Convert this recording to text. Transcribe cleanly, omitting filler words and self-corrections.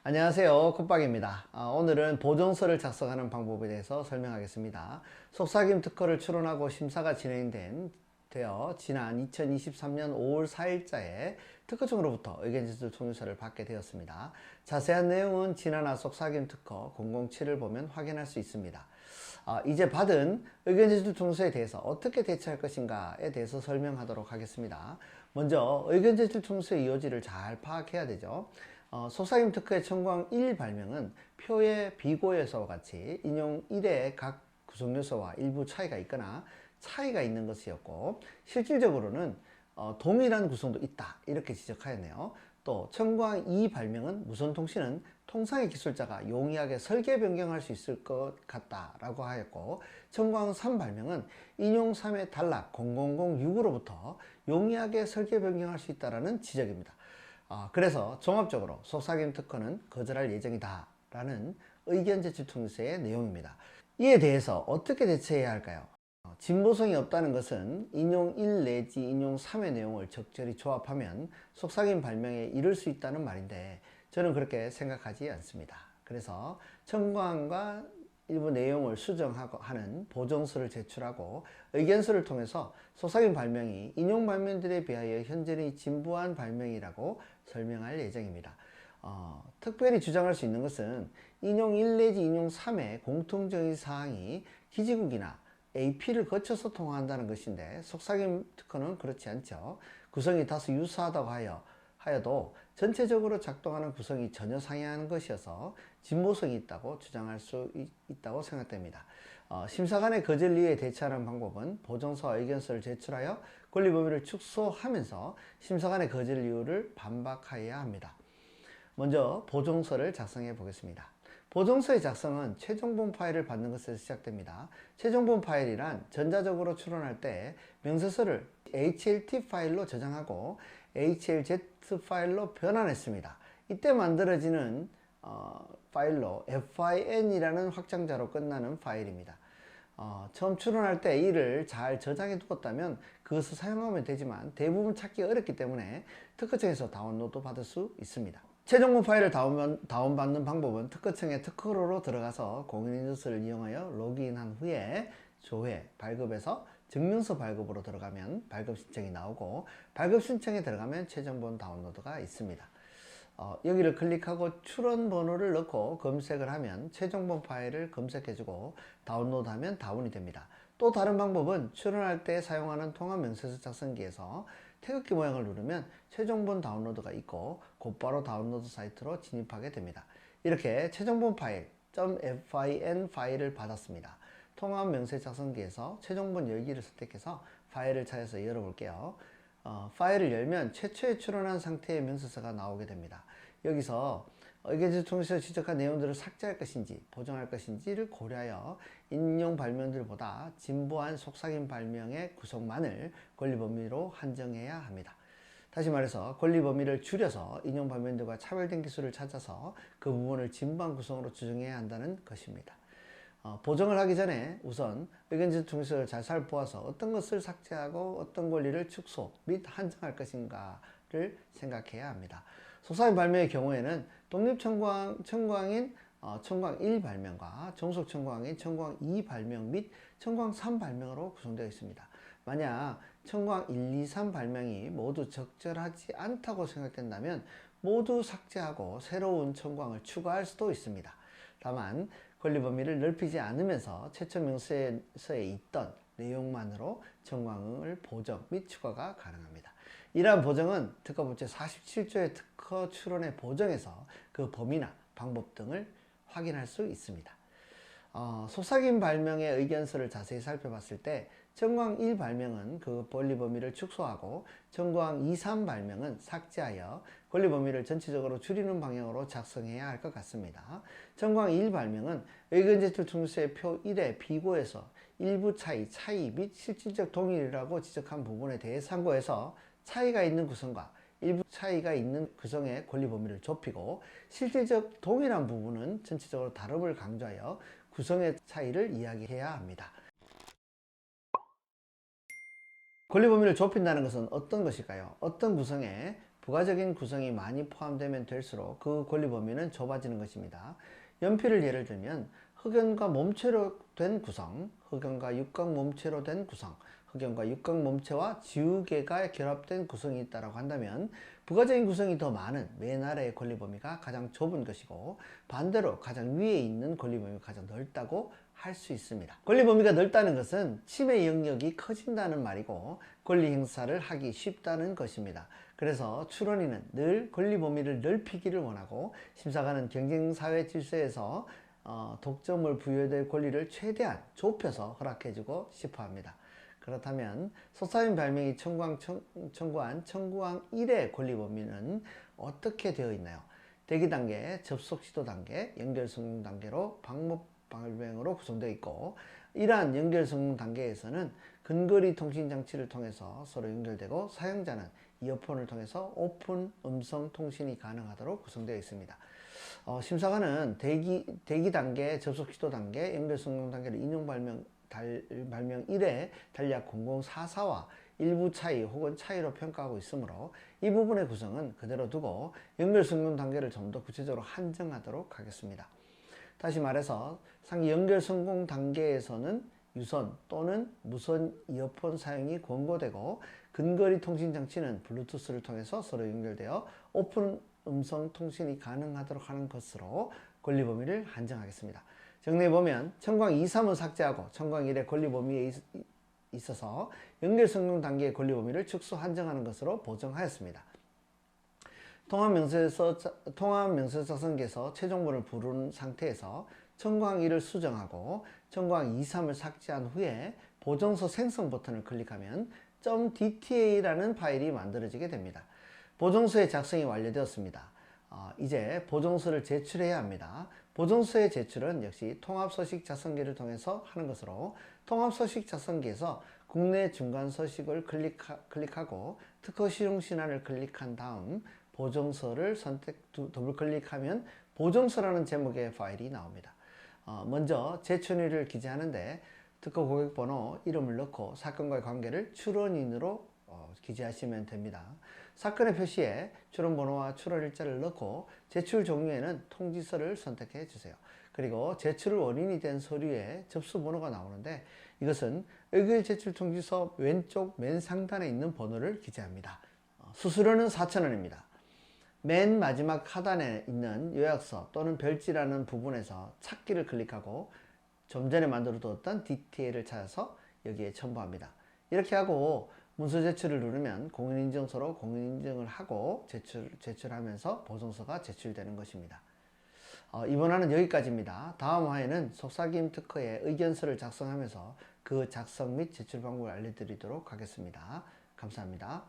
안녕하세요, 콧박입니다. 오늘은 보정서를 작성하는 방법에 대해서 설명하겠습니다. 속삭임 특허를 출원하고 심사가 되어 지난 2023년 5월 4일자에 특허청으로부터 의견 제출 총유서를 받게 되었습니다. 자세한 내용은 지난화 속삭임 특허 007을 보면 확인할 수 있습니다. 이제 받은 의견 제출 총유서에 대해서 어떻게 대처할 것인가에 대해서 설명하도록 하겠습니다. 먼저 의견 제출 총유서의 요지를 잘 파악해야 되죠. 속삭임 특허의 청구항 1 발명은 표의 비고요서와 같이 인용 1의 각 구성 요소와 일부 차이가 있거나 차이가 있는 것이었고, 실질적으로는 동일한 구성도 있다 이렇게 지적하였네요. 또 청구항 2 발명은 무선통신은 통상의 기술자가 용이하게 설계 변경할 수 있을 것 같다라고 하였고, 청구항 3 발명은 인용 3의 단락 0006으로부터 용이하게 설계 변경할 수 있다라는 지적입니다. 그래서 종합적으로 속삭임 특허는 거절할 예정이다 라는 의견 제출 통지서의 내용입니다. 이에 대해서 어떻게 대처해야 할까요? 진보성이 없다는 것은 인용 1 내지 인용 3의 내용을 적절히 조합하면 속삭임 발명에 이를 수 있다는 말인데, 저는 그렇게 생각하지 않습니다. 그래서 청구안과 일부 내용을 수정하는 보정서를 제출하고 의견서를 통해서 속삭임 발명이 인용 발명들에 비하여 현저히 진보한 발명이라고 설명할 예정입니다. 특별히 주장할 수 있는 것은 인용 1 내지 인용 3의 공통적인 사항이 기지국이나 AP를 거쳐서 통화한다는 것인데, 속삭임 특허는 그렇지 않죠. 구성이 다소 유사하다고 하여도 전체적으로 작동하는 구성이 전혀 상이하는 것이어서 진보성이 있다고 주장할 수 있다고 생각됩니다. 심사관의 거절 이유에 대처하는 방법은 보정서와 의견서를 제출하여 권리 범위를 축소하면서 심사관의 거절 이유를 반박하여야 합니다. 먼저 보정서를 작성해 보겠습니다. 보정서의 작성은 최종본 파일을 받는 것에서 시작됩니다. 최종본 파일이란 전자적으로 출원할 때 명세서를 HLT 파일로 저장하고 HLZ 파일로 변환했습니다. 이때 만들어지는 파일로 FIN이라는 확장자로 끝나는 파일입니다. 처음 출원할 때 이를 잘 저장해 두었다면 그것을 사용하면 되지만 대부분 찾기 어렵기 때문에 특허청에서 다운로드 받을 수 있습니다. 최종본 파일을 다운받는 방법은 특허청의 특허로로 들어가서 공인인증서를 이용하여 로그인한 후에 조회, 발급에서 증명서 발급으로 들어가면 발급 신청이 나오고, 발급 신청에 들어가면 최종본 다운로드가 있습니다. 여기를 클릭하고 출원 번호를 넣고 검색을 하면 최종본 파일을 검색해주고 다운로드하면 다운이 됩니다. 또 다른 방법은 출원할 때 사용하는 통합명세서 작성기에서 태극기 모양을 누르면 최종본 다운로드가 있고 곧바로 다운로드 사이트로 진입하게 됩니다. 이렇게 최종본 파일 .fin 파일을 받았습니다. 통합명세 작성기에서 최종본 열기를 선택해서 파일을 찾아서 열어볼게요. 파일을 열면 최초에 출원한 상태의 명세서가 나오게 됩니다. 여기서 의견 제출 통지서에 지적한 내용들을 삭제할 것인지 보정할 것인지를 고려하여 인용 발명들보다 진보한 속삭임 발명의 구성만을 권리 범위로 한정해야 합니다. 다시 말해서 권리 범위를 줄여서 인용 발명들과 차별된 기술을 찾아서 그 부분을 진보한 구성으로 추정해야 한다는 것입니다. 보정을 하기 전에 우선 의견 제출 통지서를 잘 살펴보아서 어떤 것을 삭제하고 어떤 권리를 축소 및 한정할 것인가를 생각해야 합니다. 속삭임 발명의 경우에는 독립 청구항인 청구항 1 발명과 종속 청구항인 청구항 2 발명 및 청구항 3 발명으로 구성되어 있습니다. 만약 청구항 1, 2, 3 발명이 모두 적절하지 않다고 생각된다면 모두 삭제하고 새로운 청구항을 추가할 수도 있습니다. 다만 권리 범위를 넓히지 않으면서 최초 명세서에 있던 내용만으로 청구항을 보정 및 추가가 가능합니다. 이러한 보정은 특허법 제47조의 특허 출원의 보정에서 그 범위나 방법 등을 확인할 수 있습니다. 속삭임 발명의 의견서를 자세히 살펴봤을 때 청구항 1 발명은 그 권리 범위를 축소하고 청구항 2, 3 발명은 삭제하여 권리 범위를 전체적으로 줄이는 방향으로 작성해야 할 것 같습니다. 청구항 1 발명은 의견 제출 통지서의 표 1의 비고에서 일부 차이 및 실질적 동일이라고 지적한 부분에 대해 참고해서 차이가 있는 구성과 일부 차이가 있는 구성의 권리 범위를 좁히고 실질적 동일한 부분은 전체적으로 다름을 강조하여 구성의 차이를 이야기해야 합니다. 권리 범위를 좁힌다는 것은 어떤 것일까요? 어떤 구성의 부가적인 구성이 많이 포함되면 될수록 그 권리 범위는 좁아지는 것입니다. 연필을 예를 들면 흑연과 몸체로 된 구성, 흑연과 육각 몸체로 된 구성, 흑연과 육각 몸체와 지우개가 결합된 구성이 있다고 한다면 부가적인 구성이 더 많은 맨 아래의 권리 범위가 가장 좁은 것이고, 반대로 가장 위에 있는 권리 범위가 가장 넓다고 할 수 있습니다. 권리 범위가 넓다는 것은 침해 영역이 커진다는 말이고, 권리 행사를 하기 쉽다는 것입니다. 그래서 출원인은 늘 권리 범위를 넓히기를 원하고, 심사관은 경쟁사회 질서에서 독점을 부여될 권리를 최대한 좁혀서 허락해주고 싶어 합니다. 그렇다면 속사임 발명이 청구한 청구항 1의 권리 범위는 어떻게 되어 있나요? 대기 단계, 접속 시도 단계, 연결 성공 단계로 방법 발명으로 구성되어 있고, 이러한 연결 성공 단계에서는 근거리 통신 장치를 통해서 서로 연결되고, 사용자는 이어폰을 통해서 오픈 음성 통신이 가능하도록 구성되어 있습니다. 심사관은 대기 단계, 접속 시도 단계, 연결 성공 단계를 인용 발명 1회 단략 0044와 일부 차이 혹은 차이로 평가하고 있으므로 이 부분의 구성은 그대로 두고 연결 성공 단계를 좀 더 구체적으로 한정하도록 하겠습니다. 다시 말해서 상위 연결 성공 단계에서는 유선 또는 무선 이어폰 사용이 권고되고, 근거리 통신 장치는 블루투스를 통해서 서로 연결되어 오픈 음성 통신이 가능하도록 하는 것으로 권리 범위를 한정하겠습니다. 정리해보면 청구항 2, 3은 삭제하고 청구항 1의 권리 범위에 있어서 연결 성공 단계의 권리 범위를 축소 한정하는 것으로 보정하였습니다. 통합명세서 작성기에서 최종본을 부른 상태에서 청구항 1을 수정하고 청구항 2, 3을 삭제한 후에 보정서 생성 버튼을 클릭하면 .dta라는 파일이 만들어지게 됩니다. 보정서의 작성이 완료되었습니다. 이제 보정서를 제출해야 합니다. 보정서의 제출은 역시 통합서식 작성기를 통해서 하는 것으로, 통합서식 작성기에서 국내 중간 서식을 클릭하고 특허 실용 신안을 클릭한 다음 보정서를 더블 클릭하면 보정서라는 제목의 파일이 나옵니다. 먼저 제출일을 기재하는데 특허 고객번호, 이름을 넣고 사건과의 관계를 출원인으로 기재하시면 됩니다. 사건의 표시에 출원번호와 출원일자를 넣고 제출 종류에는 통지서를 선택해 주세요. 그리고 제출 원인이 된 서류에 접수번호가 나오는데, 이것은 의결 제출 통지서 왼쪽 맨 상단에 있는 번호를 기재합니다. 수수료는 4,000원입니다. 맨 마지막 하단에 있는 요약서 또는 별지라는 부분에서 찾기를 클릭하고 좀 전에 만들어 두었던 디테일을 찾아서 여기에 첨부합니다. 이렇게 하고 문서 제출을 누르면 공인인증서로 공인인증을 하고 제출하면서 보정서가 제출되는 것입니다. 이번 화는 여기까지입니다. 다음 화에는 속삭임 특허의 의견서를 작성하면서 그 작성 및 제출 방법을 알려드리도록 하겠습니다. 감사합니다.